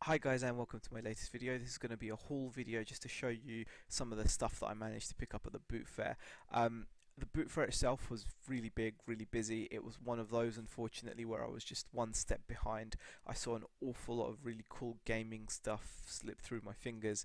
Hi guys, and welcome to my latest video. This is going to be a haul video just to show you some of the stuff that I managed to pick up at the boot fair. The boot fair itself was really big, really busy. It was one of those, unfortunately, where I was just one step behind. I saw an awful lot of really cool gaming stuff slip through my fingers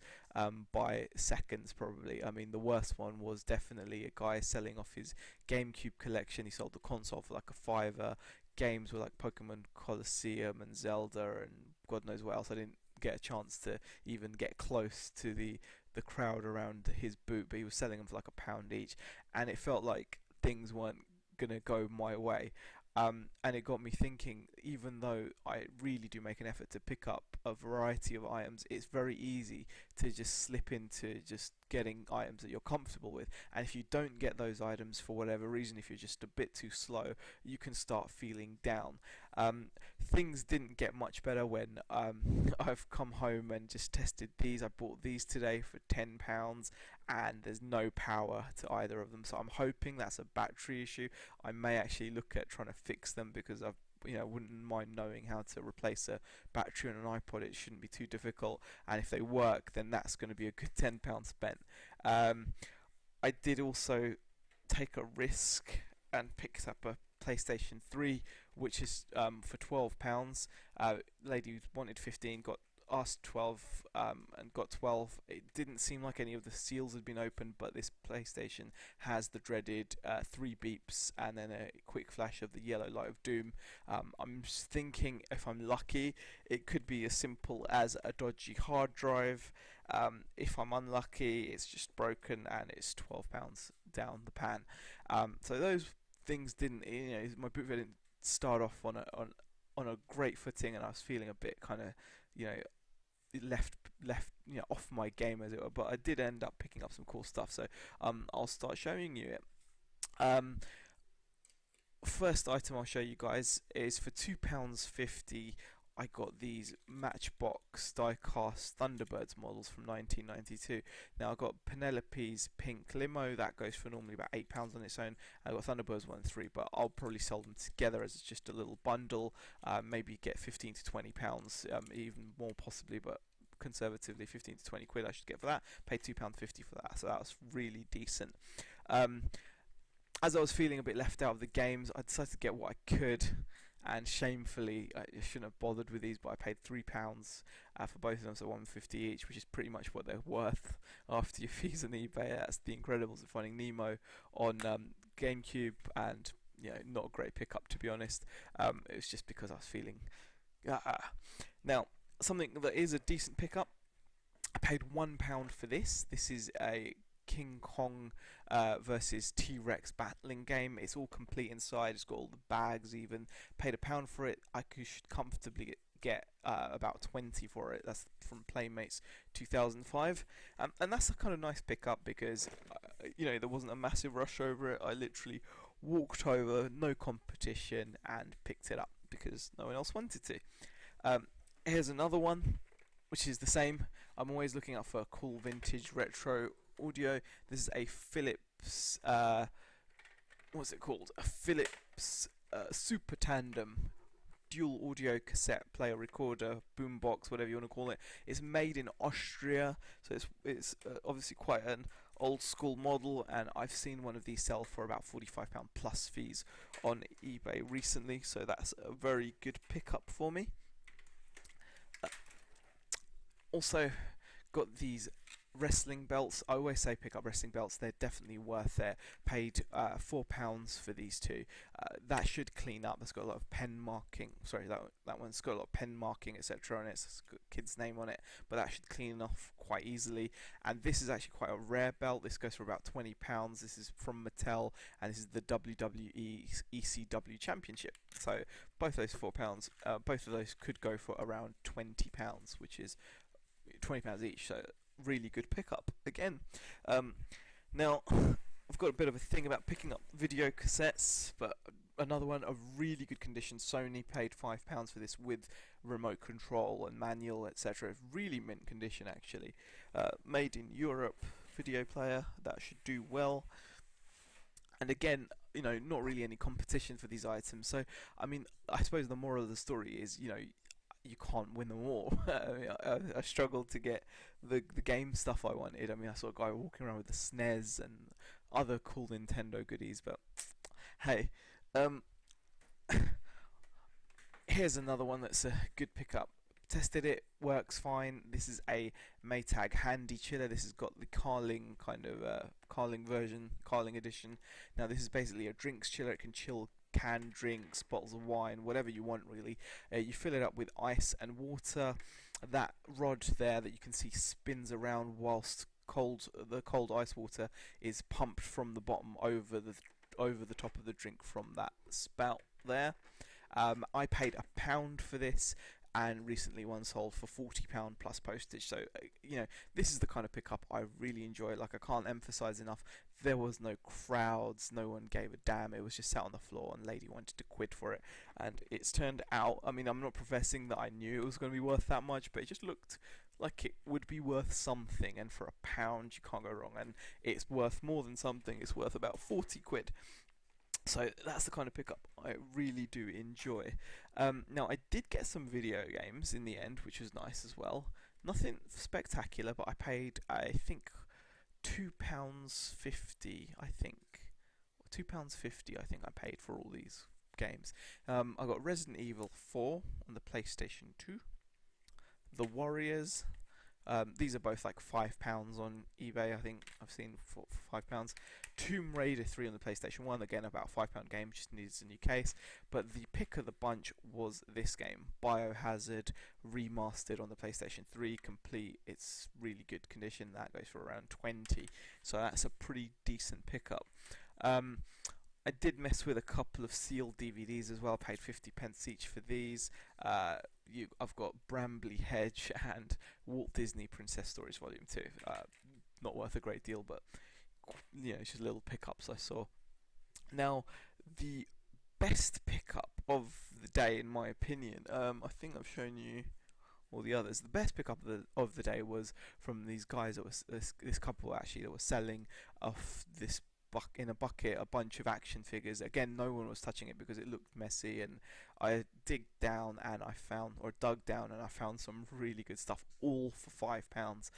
by seconds probably. I mean, the worst one was definitely a guy selling off his GameCube collection. He sold the console for like a fiver. Games were like Pokemon Colosseum and Zelda and God knows what else. I didn't get a chance to even get close to the crowd around his booth, but he was selling them for like £1 each, and it felt like things weren't gonna go my way. And it got me thinking, even though I really do make an effort to pick up a variety of items, it's very easy to just slip into just getting items that you're comfortable with, and if you don't get those items for whatever reason, if you're just a bit too slow, you can start feeling down. Things didn't get much better when I've come home and just tested these. I bought these today for £10 and there's no power to either of them, so I'm hoping that's a battery issue. I may actually look at trying to fix them because wouldn't mind knowing how to replace a battery on an iPod. It shouldn't be too difficult, and if they work, then that's going to be a good £10 spent. I did also take a risk and picked up a PlayStation 3, which is for £12. Lady who wanted 15 got asked 12 and got 12. It didn't seem like any of the seals had been opened, but this PlayStation has the dreaded 3 beeps and then a quick flash of the yellow light of doom. I'm just thinking, if I'm lucky, it could be as simple as a dodgy hard drive. If I'm unlucky, it's just broken and it's £12 down the pan. So those things didn't, my boot didn't start off on a great footing, and I was feeling a bit kind of, left off my game, as it were. But I did end up picking up some cool stuff, so I'll start showing you it. First item I'll show you guys is for £2.50. I got these Matchbox die-cast Thunderbirds models from 1992. Now I got Penelope's pink limo, that goes for normally about £8 on its own. I got Thunderbirds 1 and 3, but I'll probably sell them together as it's just a little bundle. Maybe get £15 to £20, even more possibly, but conservatively £15 to £20 I should get for that. Paid £2.50 for that, so that was really decent. As I was feeling a bit left out of the games, I decided to get what I could, and shamefully, I shouldn't have bothered with these, but I paid £3 for both of them, so £1.50 each, which is pretty much what they're worth after your fees on eBay. That's The Incredibles of Finding Nemo on GameCube, and not a great pickup, to be honest. It was just because I was feeling... Now, something that is a decent pickup, I paid £1 for this. This is a King Kong versus T-Rex battling game. It's all complete inside. It's got all the bags even. Paid £1 for it. I could comfortably get about 20 for it. That's from Playmates 2005, and that's a kind of nice pickup because there wasn't a massive rush over it. I literally walked over, no competition, and picked it up because no one else wanted to. Here's another one, which is the same. I'm always looking out for a cool vintage retro audio. This is a Philips what's it called? A Philips Super Tandem dual audio cassette player recorder boombox, whatever you want to call it. It's made in Austria, so it's obviously quite an old school model, and I've seen one of these sell for about £45 plus fees on eBay recently, so that's a very good pickup for me. Also got these wrestling belts. I always say pick up wrestling belts, they're definitely worth it. Paid £4 for these two. That should clean up. That's got a lot of pen marking. Sorry, that one's got a lot of pen marking, etc. on it. It's got a kid's name on it, but that should clean off quite easily. And this is actually quite a rare belt. This goes for about £20. This is from Mattel, and this is the WWE ECW Championship. So both those £4, both of those could go for around £20, which is £20 each. So really good pickup again. Now I've got a bit of a thing about picking up video cassettes, but another one of really good condition. Sony, paid £5 for this with remote control and manual, etc. Really mint condition actually. Made in Europe video player, that should do well. And again, not really any competition for these items. So I mean, I suppose the moral of the story is, you can't win them all. I struggled to get the game stuff I wanted. I mean, I saw a guy walking around with the SNES and other cool Nintendo goodies, but hey, um, here's another one that's a good pickup. Tested it, works fine. This is a Maytag Handy Chiller. This has got the Carling kind of Carling version, Carling edition. Now this is basically a drinks chiller. It can chill canned drinks, bottles of wine, whatever you want really. You fill it up with ice and water. That rod there that you can see spins around whilst the cold ice water is pumped from the bottom over the top of the drink from that spout there. I paid £1 for this, and recently one sold for £40 plus postage. So this is the kind of pickup I really enjoy. Like, I can't emphasize enough, there was no crowds, no one gave a damn. It was just sat on the floor and lady wanted to quid for it, and it's turned out, I mean, I'm not professing that I knew it was going to be worth that much, but it just looked like it would be worth something, and for £1 you can't go wrong. And it's worth more than something, it's worth about 40 quid. So that's the kind of pickup I really do enjoy. Now, I did get some video games in the end, which was nice as well. Nothing spectacular, but I paid, I think, £2.50. I think £2.50. I think I paid for all these games. I got Resident Evil 4 on the PlayStation 2. The Warriors. These are both like £5 on eBay. I think I've seen for £5. Tomb Raider 3 on the PlayStation 1, again about a £5 game, just needs a new case. But the pick of the bunch was this game, Biohazard Remastered on the PlayStation 3, complete. It's really good condition. That goes for around 20, so that's a pretty decent pickup. I did mess with a couple of sealed DVDs as well. Paid 50p each for these. I've got Bramley Hedge and Walt Disney Princess Stories Volume 2. Not worth a great deal, but it's just little pickups I saw. Now, the best pickup of the day, in my opinion, I think I've shown you all the others. The best pickup of the day was from these guys. That was this couple actually that was selling off this in a bucket a bunch of action figures. Again, no one was touching it because it looked messy, and I dug down and I found some really good stuff, all for £5.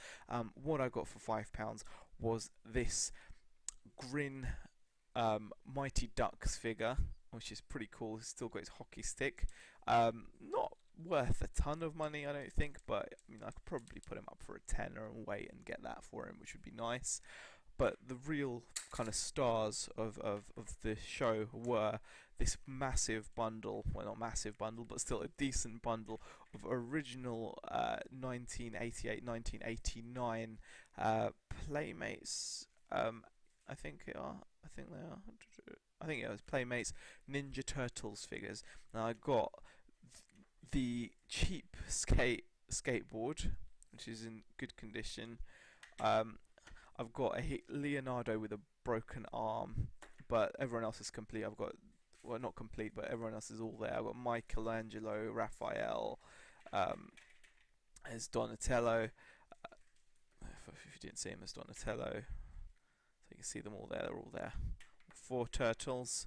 What I got for £5 was this Grin Mighty Ducks figure, which is pretty cool. It's still got its hockey stick. Not worth a ton of money, I don't think, but I mean, I could probably put him up for a tenner and wait and get that for him, which would be nice. But the real kind of stars of the show were this massive bundle, well, not massive bundle, but still a decent bundle of original 1988-1989 Playmates. I think they are. I think it was Playmates Ninja Turtles figures. Now, I got the cheap skateboard, which is in good condition. I've got a Leonardo with a broken arm, but everyone else is complete. I've got, well, not complete, but everyone else is all there. I've got Michelangelo, Raphael, as Donatello. If you didn't see him as Donatello, so you can see them all there. They're all there. 4 turtles.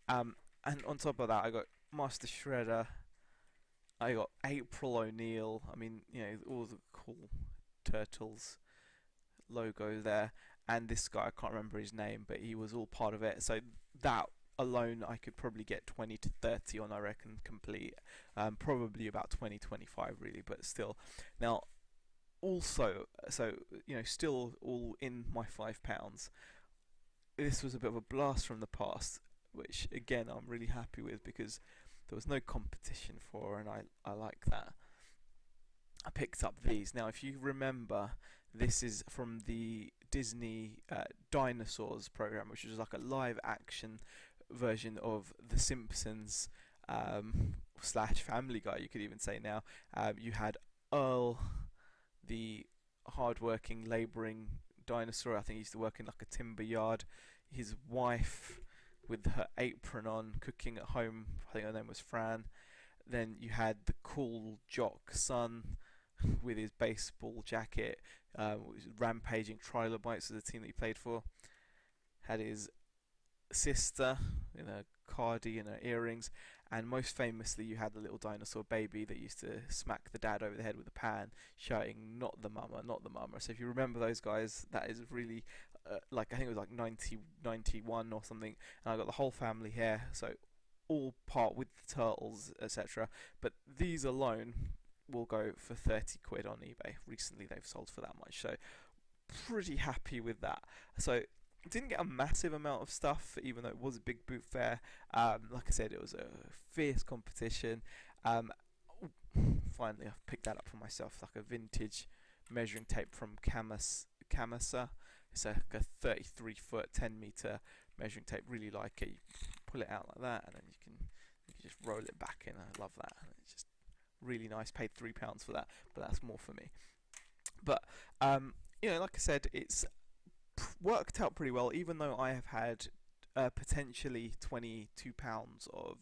And on top of that, I got Master Shredder. I got April O'Neil. I mean, all the cool Turtles logo there, and this guy, I can't remember his name, but he was all part of it. So that alone I could probably get 20 to 30 on, I reckon, complete. Probably about 20-25 really, but still. Now also, so still all in my £5. This was a bit of a blast from the past, which again I'm really happy with because there was no competition for, and I like that. I picked up these. Now, if you remember, this is from the Disney Dinosaurs program, which was like a live action version of The Simpsons / Family Guy, you could even say now. You had Earl, the hard-working, labouring dinosaur. I think he used to work in like a timber yard. His wife with her apron on, cooking at home. I think her name was Fran. Then you had the cool jock son with his baseball jacket, rampaging Trilobites as the team that he played for. Had his sister in a cardi and her earrings, and most famously you had the little dinosaur baby that used to smack the dad over the head with a pan, shouting "Not the mama, not the mama." So if you remember those guys, that is really like I think it was like 91 or something, and I got the whole family here, so all part with the turtles, etc. But these alone will go for 30 quid on eBay. Recently they've sold for that much, so pretty happy with that. So didn't get a massive amount of stuff, even though it was a big boot fair. Like I said, it was a fierce competition. Finally, I've picked that up for myself, like a vintage measuring tape from Kamasa. It's like a 33-foot, 10-meter measuring tape. Really like it. You pull it out like that, and then you can just roll it back in. I love that. It's just really nice. Paid £3 for that, but that's more for me. But like I said, it's worked out pretty well, even though I have had potentially £22 of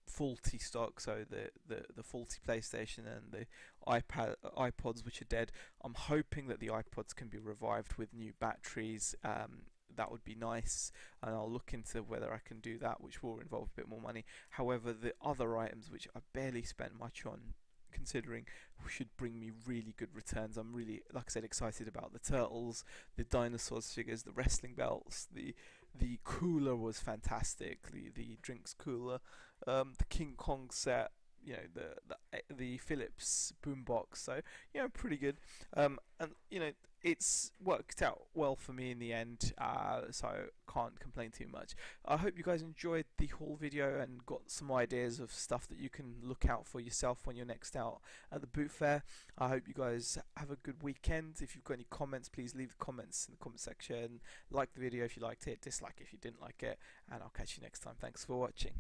faulty stock, so the faulty PlayStation and the iPods which are dead. I'm hoping that the iPods can be revived with new batteries. That would be nice, and I'll look into whether I can do that, which will involve a bit more money. However, the other items which I barely spent much on, considering, should bring me really good returns. I'm really, like I said, excited about the turtles, the dinosaurs figures, the wrestling belts, the cooler was fantastic, the drinks cooler, the King Kong set, the Philips boombox. So pretty good. And it's worked out well for me in the end, so can't complain too much. I hope you guys enjoyed the haul video and got some ideas of stuff that you can look out for yourself when you're next out at the boot fair. I hope you guys have a good weekend. If you've got any comments, please leave the comments in the comment section. Like the video if you liked it, dislike if you didn't like it, and I'll catch you next time. Thanks for watching.